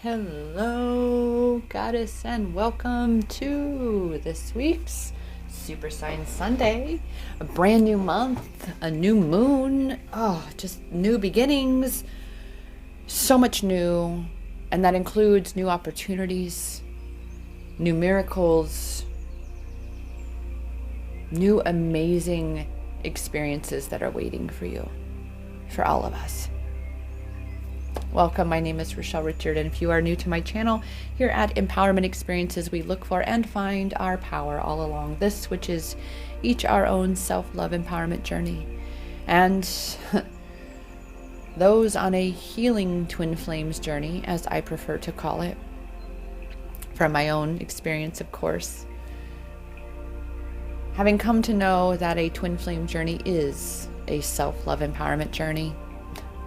Hello, Goddess, and welcome to this week's Super Sign Sunday. A brand new month, a new moon, just new beginnings. So much new, and that includes new opportunities, new miracles, new amazing experiences that are waiting for you, for all of us. Welcome, my name is Rochelle Richard, and if you are new to my channel, here at Empowerment Experiences, we look for and find our power all along this, which is each our own self-love empowerment journey. And those on a healing twin flames journey, as I prefer to call it, from my own experience, of course. Having come to know that a twin flame journey is a self-love empowerment journey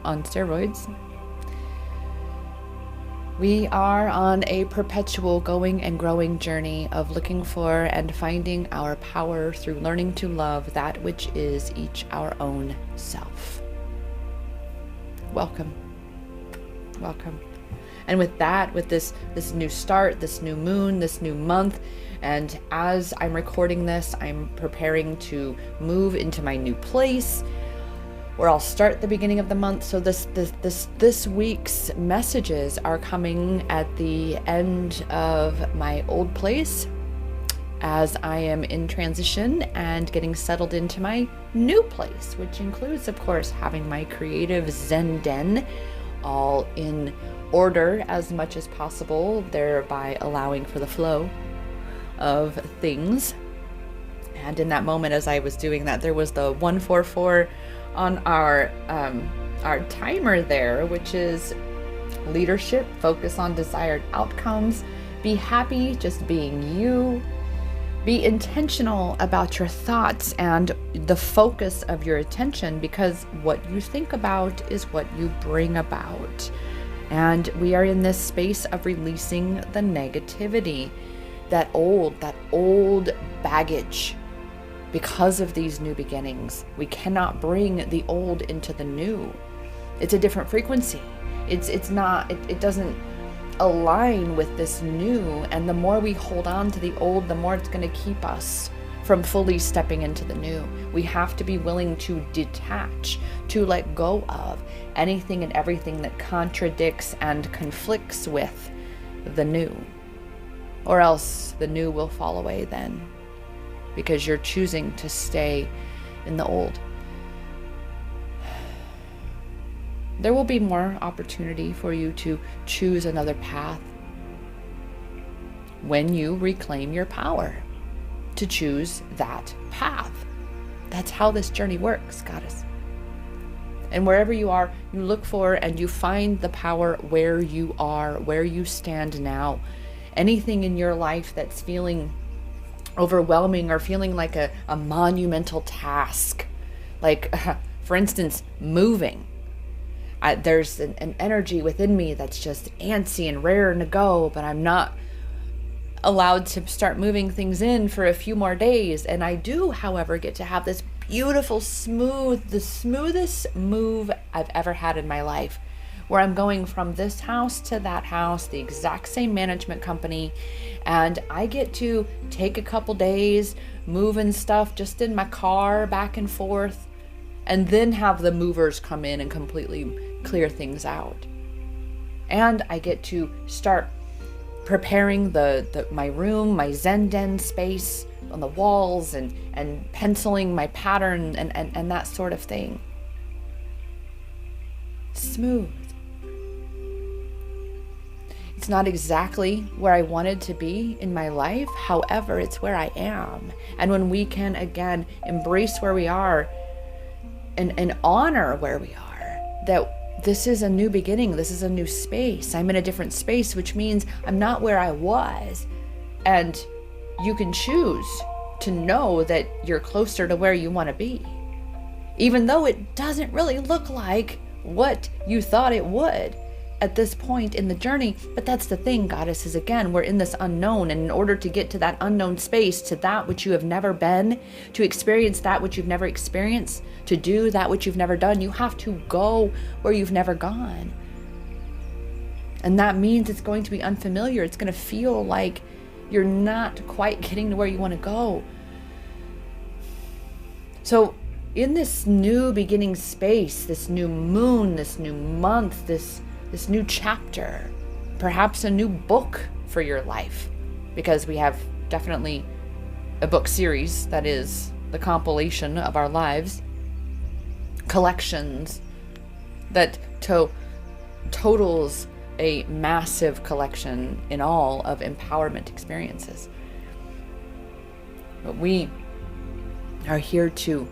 on steroids, we are on a perpetual going and growing journey of looking for and finding our power through learning to love that which is each our own self. Welcome. Welcome. And with that, with this new start, this new moon, this new month, and as I'm recording this, I'm preparing to move into my new place, where I'll start the beginning of the month. So this week's messages are coming at the end of my old place as I am in transition and getting settled into my new place, which includes, of course, having my creative Zen den all in order as much as possible, thereby allowing for the flow of things. And in that moment, as I was doing that, there was the 144 on our timer there, which is leadership, focus on desired outcomes, be happy just being you, be intentional about your thoughts and the focus of your attention, because what you think about is what you bring about. And we are in this space of releasing the negativity, that old baggage. Because of these new beginnings, we cannot bring the old into the new. It's a different frequency. It doesn't align with this new. And the more we hold on to the old, the more it's going to keep us from fully stepping into the new. We have to be willing to detach, to let go of anything and everything that contradicts and conflicts with the new. Or else the new will fall away then, because you're choosing to stay in the old. There will be more opportunity for you to choose another path when you reclaim your power to choose that path. That's how this journey works, Goddess. And wherever you are, you look for and you find the power where you are, where you stand now. Anything in your life that's feeling overwhelming or feeling like a monumental task, like for instance, moving. There's an energy within me that's just antsy and raring to go, but I'm not allowed to start moving things in for a few more days. And I do, however, get to have this beautiful, the smoothest move I've ever had in my life, where I'm going from this house to that house, the exact same management company, and I get to take a couple days moving stuff just in my car back and forth, and then have the movers come in and completely clear things out. And I get to start preparing my room, my Zen den space on the walls, and penciling my pattern and that sort of thing. Smooth. It's not exactly where I wanted to be in my life. However, it's where I am. And when we can, again, embrace where we are and honor where we are, that this is a new beginning. This is a new space. I'm in a different space, which means I'm not where I was. And you can choose to know that you're closer to where you want to be, even though it doesn't really look like what you thought it would at this point in the journey. But that's the thing, goddesses, again, we're in this unknown, and in order to get to that unknown space, to that which you have never been, to experience that which you've never experienced, to do that which you've never done, you have to go where you've never gone. And that means it's going to be unfamiliar. It's going to feel like you're not quite getting to where you want to go. So in this new beginning space, this new moon, this new month, this new chapter, perhaps a new book for your life, because we have definitely a book series that is the compilation of our lives, collections that totals a massive collection in all of empowerment experiences. But we are here to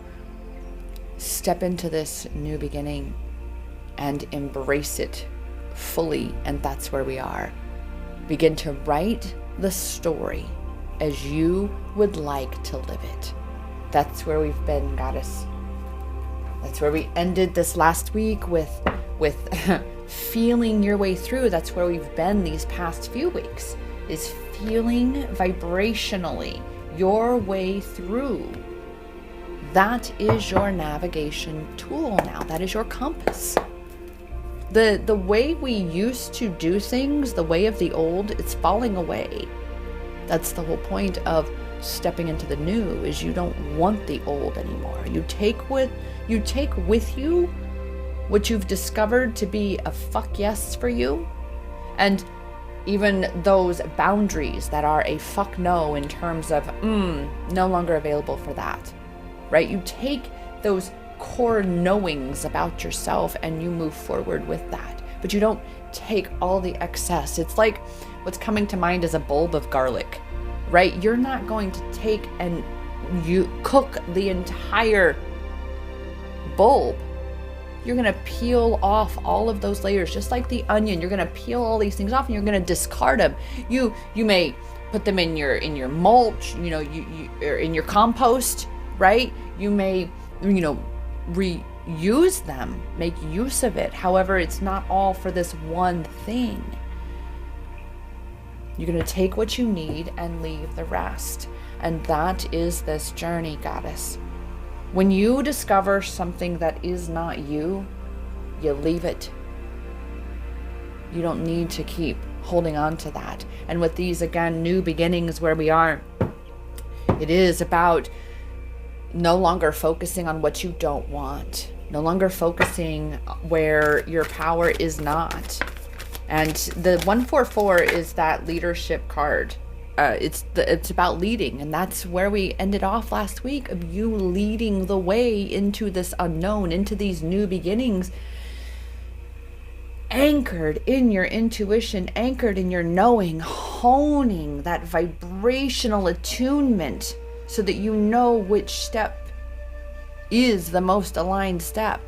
step into this new beginning and embrace it fully, and that's where we are. Begin to write the story as you would like to live it. That's where we've been, Goddess. That's where we ended this last week with feeling your way through. That's where we've been these past few weeks, is feeling vibrationally your way through. That is your navigation tool now. That is your compass. The way we used to do things, the way of the old, it's falling away. That's the whole point of stepping into the new, is you don't want the old anymore. You take with you what you've discovered to be a fuck yes for you, and even those boundaries that are a fuck no in terms of no longer available for that, right? You take those core knowings about yourself and you move forward with that, but you don't take all the excess. It's like, what's coming to mind is a bulb of garlic, right? You're not going to take and you cook the entire bulb. You're going to peel off all of those layers, just like the onion. You're going to peel all these things off and you're going to discard them. You may put them in your mulch, you or in your compost, right? You may, reuse them, make use of it. However, it's not all for this one thing. You're going to take what you need and leave the rest. And that is this journey, Goddess. When you discover something that is not you, you leave it. You don't need to keep holding on to that. And with these, again, new beginnings where we are, it is about no longer focusing on what you don't want, no longer focusing where your power is not. And the 144 is that leadership card. It's about leading, and that's where we ended off last week, of you leading the way into this unknown, into these new beginnings, anchored in your intuition, anchored in your knowing, honing that vibrational attunement so that you know which step is the most aligned step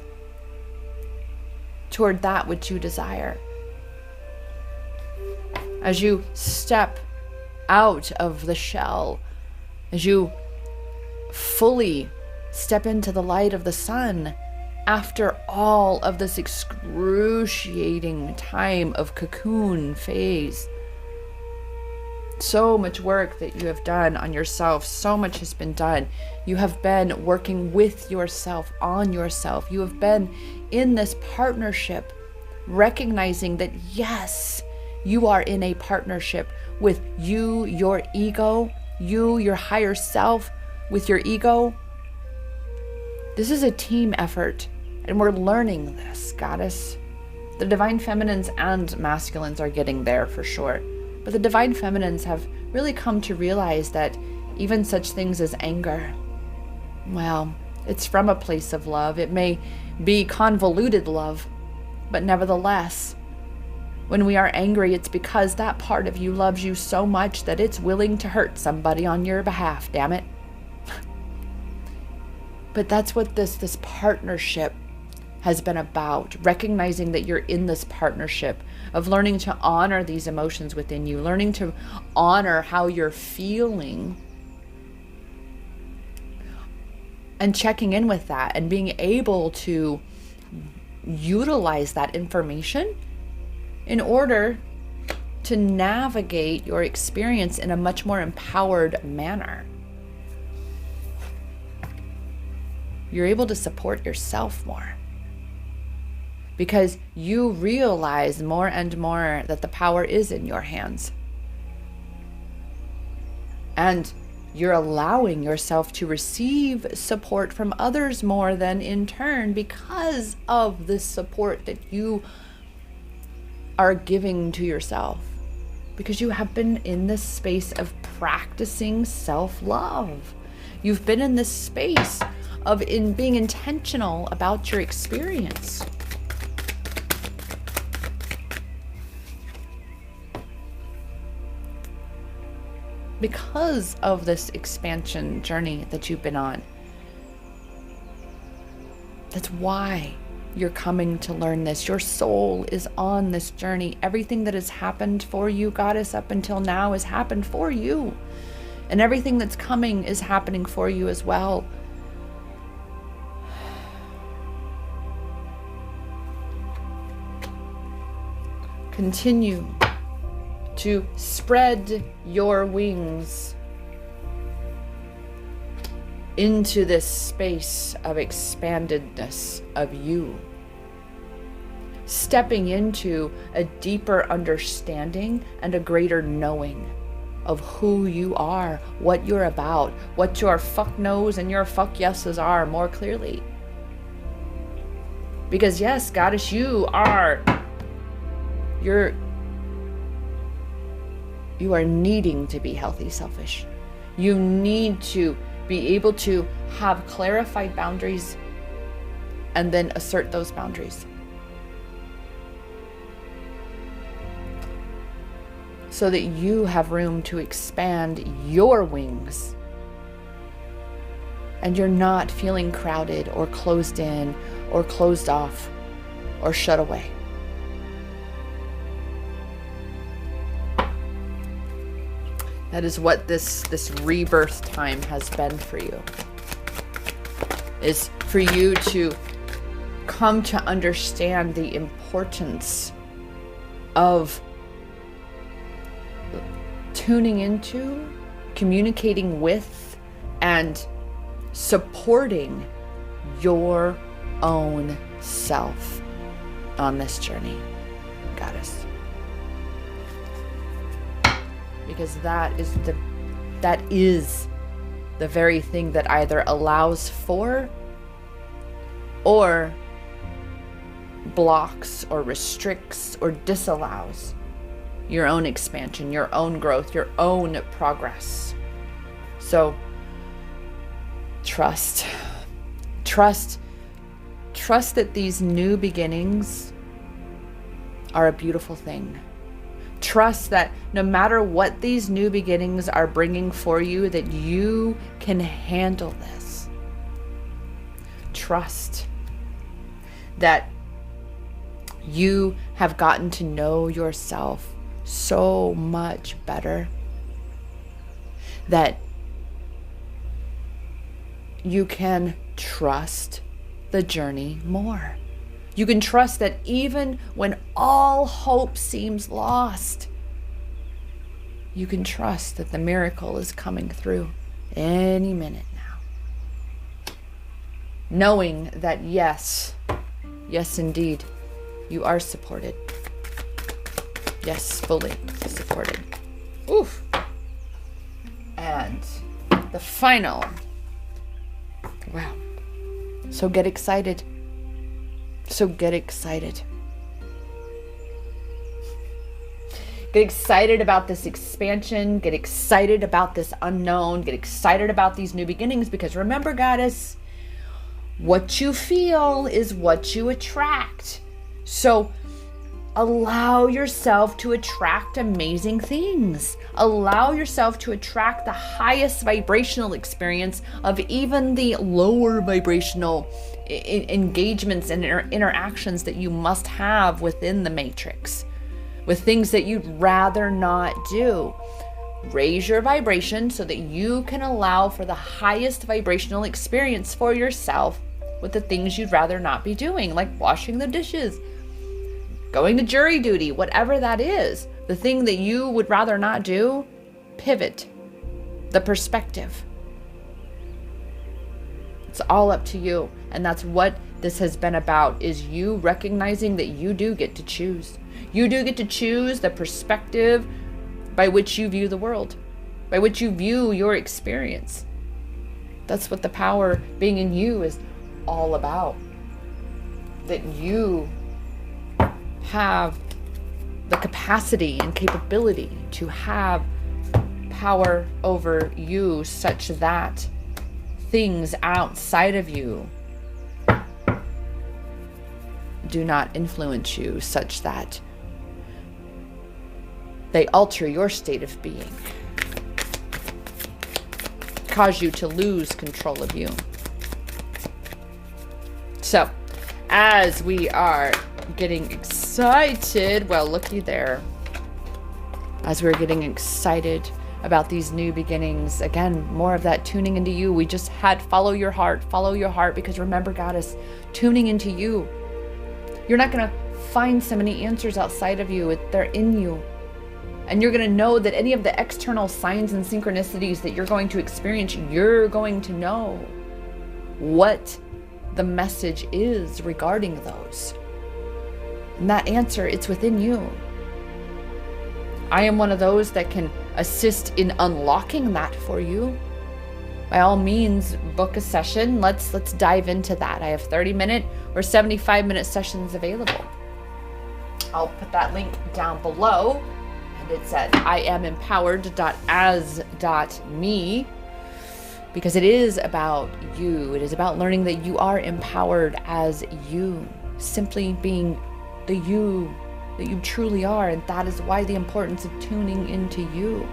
toward that which you desire. As you step out of the shell, as you fully step into the light of the sun, after all of this excruciating time of cocoon phase. So much work that you have done on yourself, so much has been done. You have been working with yourself, on yourself. You have been in this partnership, recognizing that yes, you are in a partnership with you, your ego, you, your higher self, with your ego. This is a team effort, and we're learning this, Goddess. The divine feminines and masculines are getting there for sure, but the divine feminines have really come to realize that even such things as anger, well, it's from a place of love. It may be convoluted love, but nevertheless, when we are angry, it's because that part of you loves you so much that it's willing to hurt somebody on your behalf, damn it. But that's what this partnership has been about, recognizing that you're in this partnership of learning to honor these emotions within you, learning to honor how you're feeling, and checking in with that and being able to utilize that information in order to navigate your experience in a much more empowered manner. You're able to support yourself more. because you realize more and more that the power is in your hands. And you're allowing yourself to receive support from others more than in turn because of this support that you are giving to yourself. Because you have been in this space of practicing self-love. You've been in this space of being intentional about your experience. Because of this expansion journey that you've been on. That's why you're coming to learn this. Your soul is on this journey. Everything that has happened for you, Goddess, up until now has happened for you. And everything that's coming is happening for you as well. Continue to spread your wings into this space of expandedness of you, stepping into a deeper understanding and a greater knowing of who you are, what you're about, what your fuck no's and your fuck yeses are more clearly. Because yes, Goddess, you are needing to be healthy, selfish. You need to be able to have clarified boundaries and then assert those boundaries. So that you have room to expand your wings. And you're not feeling crowded or closed in or closed off or shut away. That is what this rebirth time has been for you. Is for you to come to understand the importance of tuning into, communicating with, and supporting your own self on this journey, Goddess. Because that is the very thing that either allows for or blocks or restricts or disallows your own expansion, your own growth, your own progress. So trust that these new beginnings are a beautiful thing. Trust that no matter what these new beginnings are bringing for you, that you can handle this. Trust that you have gotten to know yourself so much better, that you can trust the journey more. You can trust that even when all hope seems lost, you can trust that the miracle is coming through any minute now. Knowing that yes indeed, you are supported. Yes, fully supported. Oof. And the final. Wow. So get excited. Get excited about this expansion. Get excited about this unknown. Get excited about these new beginnings, because remember, Goddess, what you feel is what you attract. So allow yourself to attract amazing things. Allow yourself to attract the highest vibrational experience of even the lower vibrational engagements and interactions that you must have within the matrix, with things that you'd rather not do. Raise your vibration so that you can allow for the highest vibrational experience for yourself with the things you'd rather not be doing, like washing the dishes, going to jury duty, whatever that is. The thing that you would rather not do, pivot the perspective. It's all up to you. And that's what this has been about, is you recognizing that you do get to choose. You do get to choose the perspective by which you view the world, by which you view your experience. That's what the power being in you is all about. That you have the capacity and capability to have power over you, such that things outside of you do not influence you, such that they alter your state of being, cause you to lose control of you. So, as we are getting excited, well, looky there, as we're getting excited about these new beginnings, again, more of that tuning into you. We just had follow your heart, because remember, Goddess, tuning into you. You're not going to find so many answers outside of you. They're in you. And you're going to know that any of the external signs and synchronicities that you're going to experience, you're going to know what the message is regarding those. And that answer, it's within you. I am one of those that can assist in unlocking that for you. By all means, book a session. Let's dive into that. I have 30-minute or 75-minute sessions available. I'll put that link down below. And it's at iamempowered.as.me, because it is about you. It is about learning that you are empowered as you, simply being the you that you truly are. And that is why the importance of tuning into you.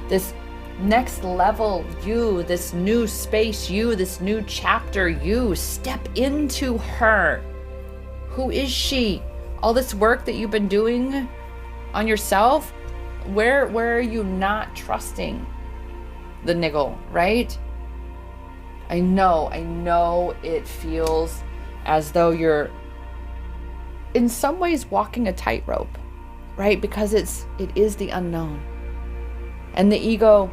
This next level you, this new space you, this new chapter you, step into her. Who is she? All this work that you've been doing on yourself, where are you not trusting the niggle, right? I know it feels as though you're in some ways walking a tightrope, right? Because it is the unknown. And the ego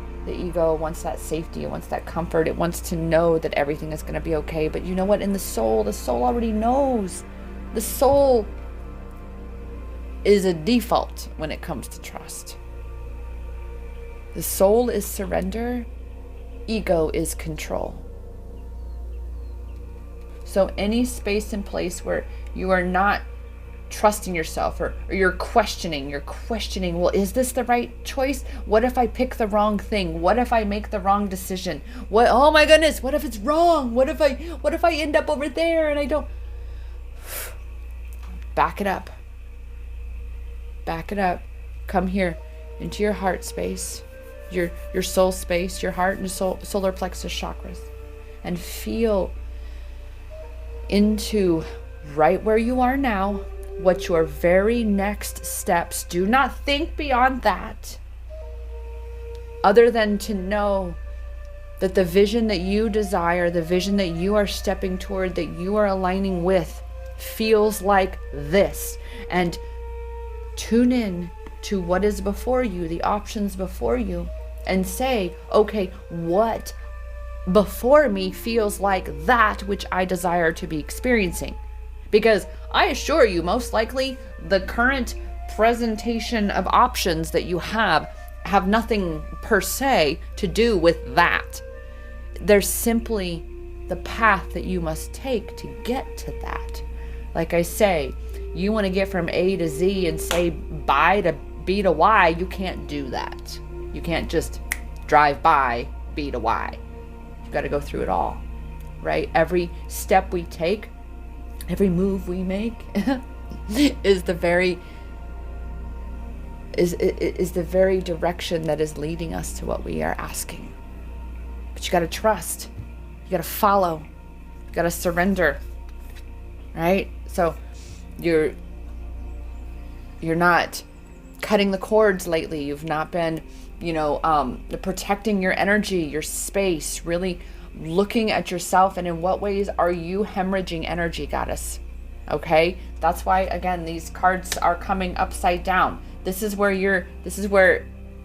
wants that safety, it wants that comfort, it wants to know that everything is going to be okay. But you know what? In the soul already knows. The soul is a default when it comes to trust. The soul is surrender, ego is control. So any space and place where you are not trusting yourself, or you're questioning, well, is this the right choice? What if I pick the wrong thing? What if I make the wrong decision? Oh my goodness, what if it's wrong? What if I end up over there and I don't? Back it up. Come here into your heart space, your soul space, your heart and solar plexus chakras, and feel into right where you are now, what your very next steps. Do not think beyond that, other than to know that the vision that you desire, the vision that you are stepping toward, that you are aligning with, feels like this. And tune in to what is before you, the options before you, and say, okay, what before me feels like that which I desire to be experiencing? Because I assure you, most likely, the current presentation of options that you have nothing per se to do with that. There's simply the path that you must take to get to that. Like I say, you want to get from A to Z and say bye to B to Y, you can't do that. You can't just drive by B to Y. You've got to go through it all, right? Every step we take, every move we make is the very direction that is leading us to what we are asking. But you got to trust. You got to follow. You got to surrender. Right? So you're not cutting the cords lately. You've not been, protecting your energy, your space, really looking at yourself, and in what ways are you hemorrhaging energy, Goddess? Okay? That's why, again, these cards are coming upside down. This is where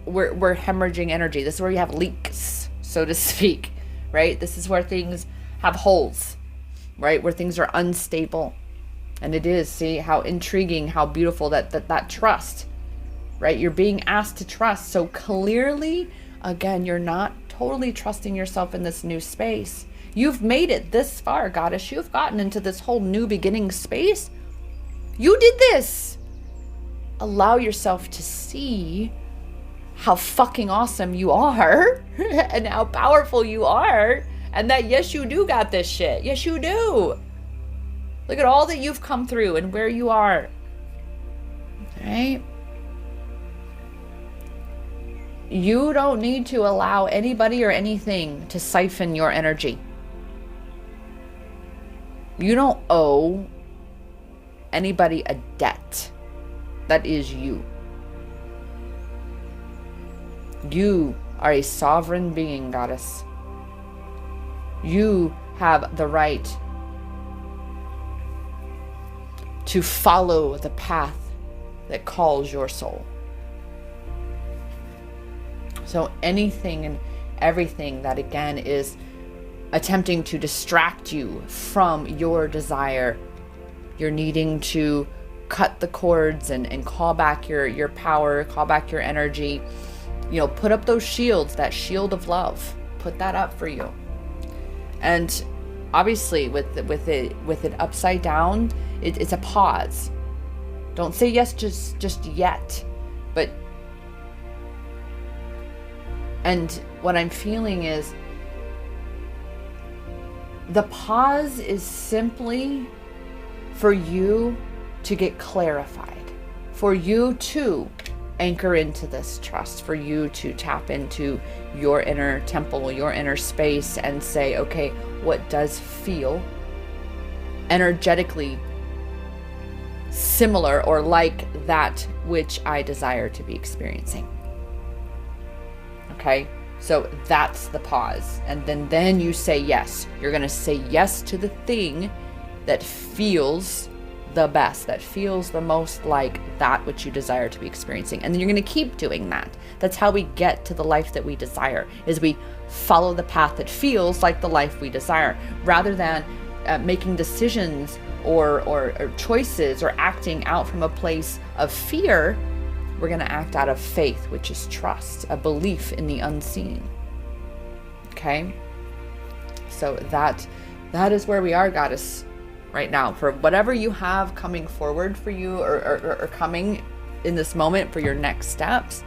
we're hemorrhaging energy. This is where you have leaks, so to speak, right? This is where things have holes, right? Where things are unstable. And it is, see how intriguing, how beautiful that trust, right? You're being asked to trust. So clearly, again, you're not totally trusting yourself in this new space. You've made it this far, goddess. You've gotten into this whole new beginning space. You did this. Allow yourself to see how fucking awesome you are and how powerful you are. And that, yes, you do got this shit. Yes, you do. Look at all that you've come through and where you are. Right? You don't need to allow anybody or anything to siphon your energy. You don't owe anybody a debt. That is you. You are a sovereign being, goddess. You have the right to follow the path that calls your soul. So anything and everything that, again, is attempting to distract you from your desire, you're needing to cut the cords and call back your power, call back your energy. You know, put up those shields, that shield of love. Put that up for you. And obviously with it upside down, it's a pause. Don't say yes just yet. But, and what I'm feeling is the pause is simply for you to get clarified, for you to anchor into this trust, for you to tap into your inner temple, your inner space, and say, okay, what does feel energetically similar or like that which I desire to be experiencing? Okay, so that's the pause. And then you say yes. You're going to say yes to the thing that feels the best, that feels the most like that which you desire to be experiencing. And then you're going to keep doing that. That's how we get to the life that we desire, is we follow the path that feels like the life we desire, rather than making decisions or choices or acting out from a place of fear. We're going to act out of faith, which is trust, a belief in the unseen. Okay? So that is where we are, goddess, right now. For whatever you have coming forward for you, or coming in this moment for your next steps,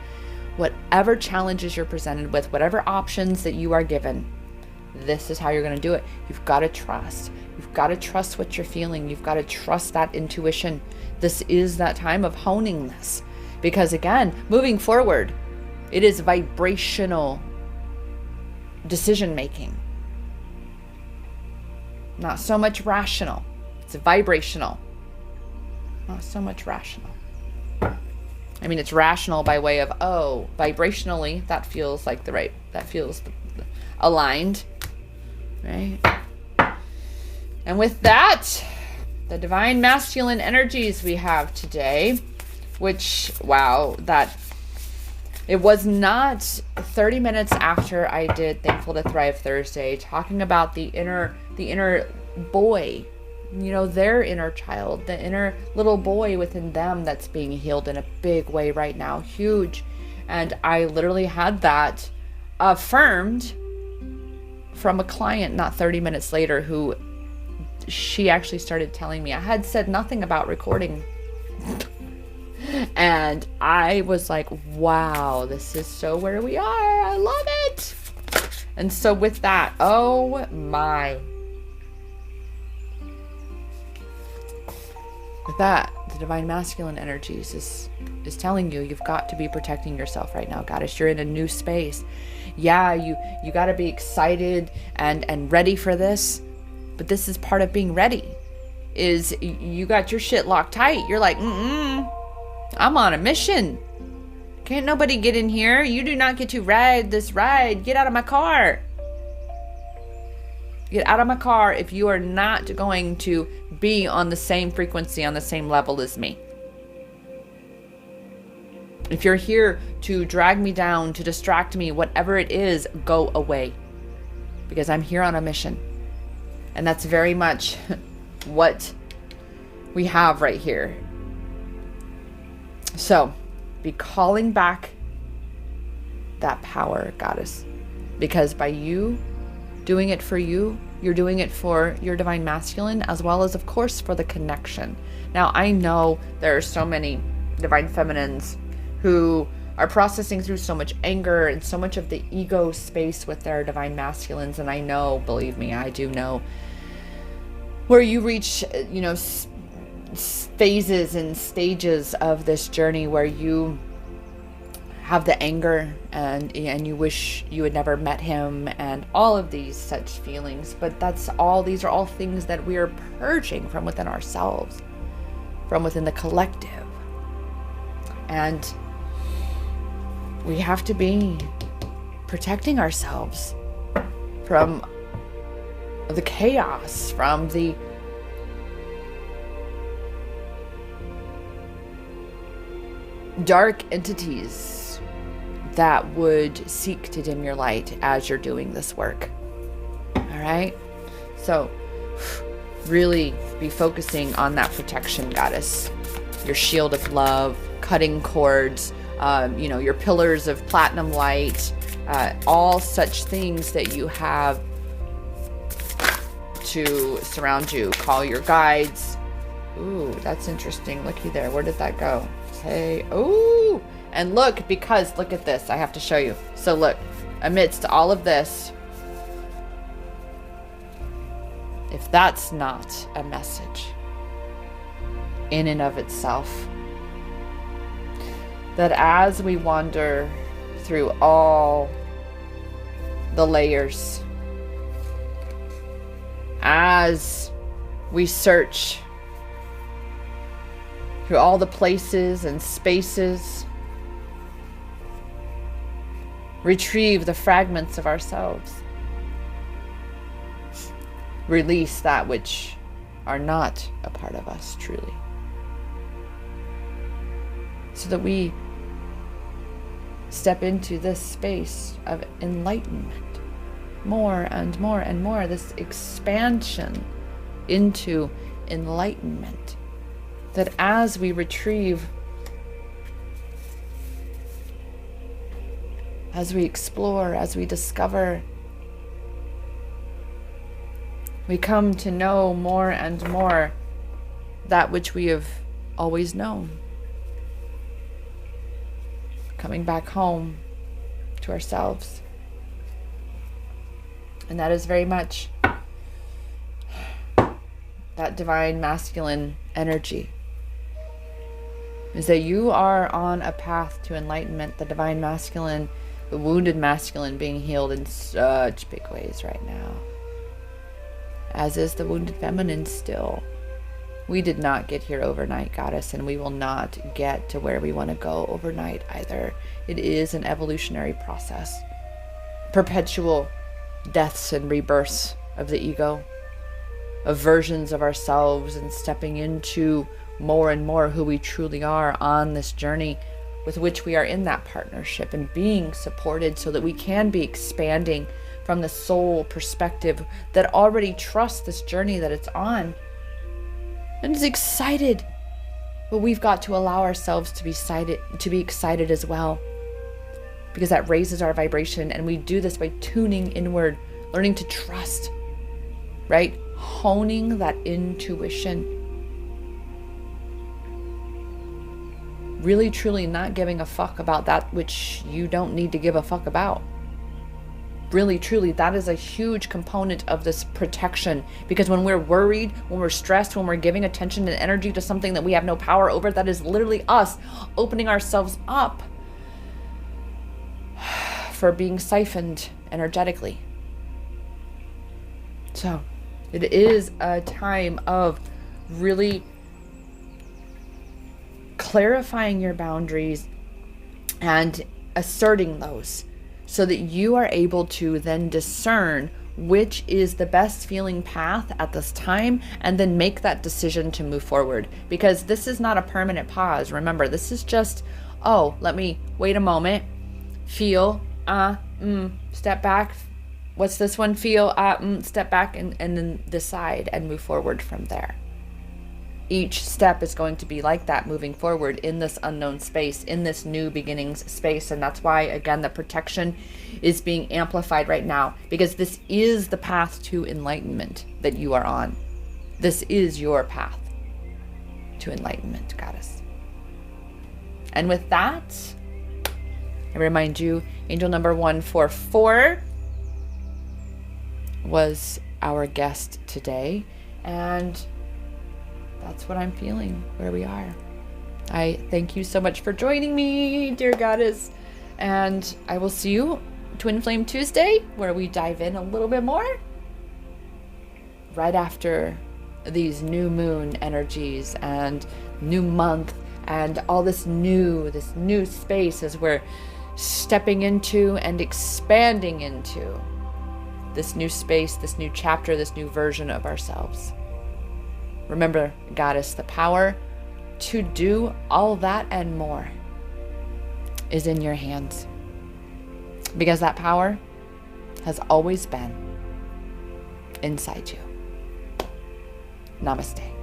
whatever challenges you're presented with, whatever options that you are given, this is how you're going to do it. You've got to trust. You've got to trust what you're feeling. You've got to trust that intuition. This is that time of honing this. Because again, moving forward, it is vibrational decision making. Not so much rational. It's vibrational. Not so much rational. I mean, it's rational by way of, oh, vibrationally, that feels like that feels aligned, right? And with that, the divine masculine energies we have today, which, wow, that it was not 30 minutes after I did Thankful to Thrive Thursday, talking about the inner boy, you know, their inner child, the inner little boy within them that's being healed in a big way right now, huge. And I literally had that affirmed from a client not 30 minutes later, who she actually started telling me I had said nothing about recording. And I was like, wow, this is so where we are. I love it. And so with that, oh my. With that, the divine masculine energies is telling you, you've got to be protecting yourself right now, goddess. You're in a new space. Yeah, you got to be excited and ready for this. But this is part of being ready, is you got your shit locked tight. You're like, I'm on a mission. Can't nobody get in here. You do not get to ride this ride. Get out of my car. Get out of my car if you are not going to be on the same frequency, on the same level as me. If you're here to drag me down, to distract me, whatever it is, go away. Because I'm here on a mission. And that's very much what we have right here. So be calling back that power, goddess, because by you doing it for you, you're doing it for your divine masculine, as well as, of course, for the connection. Now, I know there are so many divine feminines who are processing through so much anger and so much of the ego space with their divine masculines. And I know, believe me, I do know, where you reach, phases and stages of this journey where you have the anger and you wish you had never met him and all of these such feelings. But these are all things that we are purging from within ourselves, from within the collective. And we have to be protecting ourselves from the chaos, from the dark entities that would seek to dim your light as you're doing this work. All right? So really be focusing on that protection, goddess. Your shield of love, cutting cords, your pillars of platinum light, all such things that you have to surround you. Call your guides. Ooh, that's interesting. Looky there. Where did that go? Hey, ooh. And look at this. I have to show you. So look, amidst all of this, if that's not a message in and of itself, that as we wander through all the layers, as we search through all the places and spaces, retrieve the fragments of ourselves, release that which are not a part of us truly, so that we step into this space of enlightenment more and more and more, this expansion into enlightenment, that as we retrieve, as we explore, as we discover, we come to know more and more that which we have always known. Coming back home to ourselves. And that is very much that divine masculine energy. Is that you are on a path to enlightenment, the divine masculine, the wounded masculine being healed in such big ways right now. As is the wounded feminine still. We did not get here overnight, goddess, and we will not get to where we want to go overnight either. It is an evolutionary process. Perpetual deaths and rebirths of the ego, of versions of ourselves, and stepping into more and more who we truly are on this journey with which we are in that partnership, and being supported so that we can be expanding from the soul perspective that already trusts this journey that it's on and is excited. But we've got to allow ourselves to be excited as well, because that raises our vibration, and we do this by tuning inward, learning to trust, right? Honing that intuition. Really, truly not giving a fuck about that which you don't need to give a fuck about. Really, truly, that is a huge component of this protection, because when we're worried, when we're stressed, when we're giving attention and energy to something that we have no power over, that is literally us opening ourselves up for being siphoned energetically. So it is a time of really clarifying your boundaries and asserting those, so that you are able to then discern which is the best feeling path at this time, and then make that decision to move forward. Because this is not a permanent pause. Remember, this is just, let me wait a moment, feel, step back, What's this one feel? Step back and then decide and move forward from there. Each step is going to be like that, moving forward in this unknown space, in this new beginnings space. And that's why, again, the protection is being amplified right now, because this is the path to enlightenment that you are on. This is your path to enlightenment, goddess. And with that, I remind you, angel number 144 was our guest today. And that's what I'm feeling, where we are. I thank you so much for joining me, dear goddess. And I will see you Twin Flame Tuesday, where we dive in a little bit more right after these new moon energies and new month and all this new space as we're stepping into and expanding into this new space, this new chapter, this new version of ourselves. Remember, goddess, the power to do all that and more is in your hands, because that power has always been inside you. Namaste.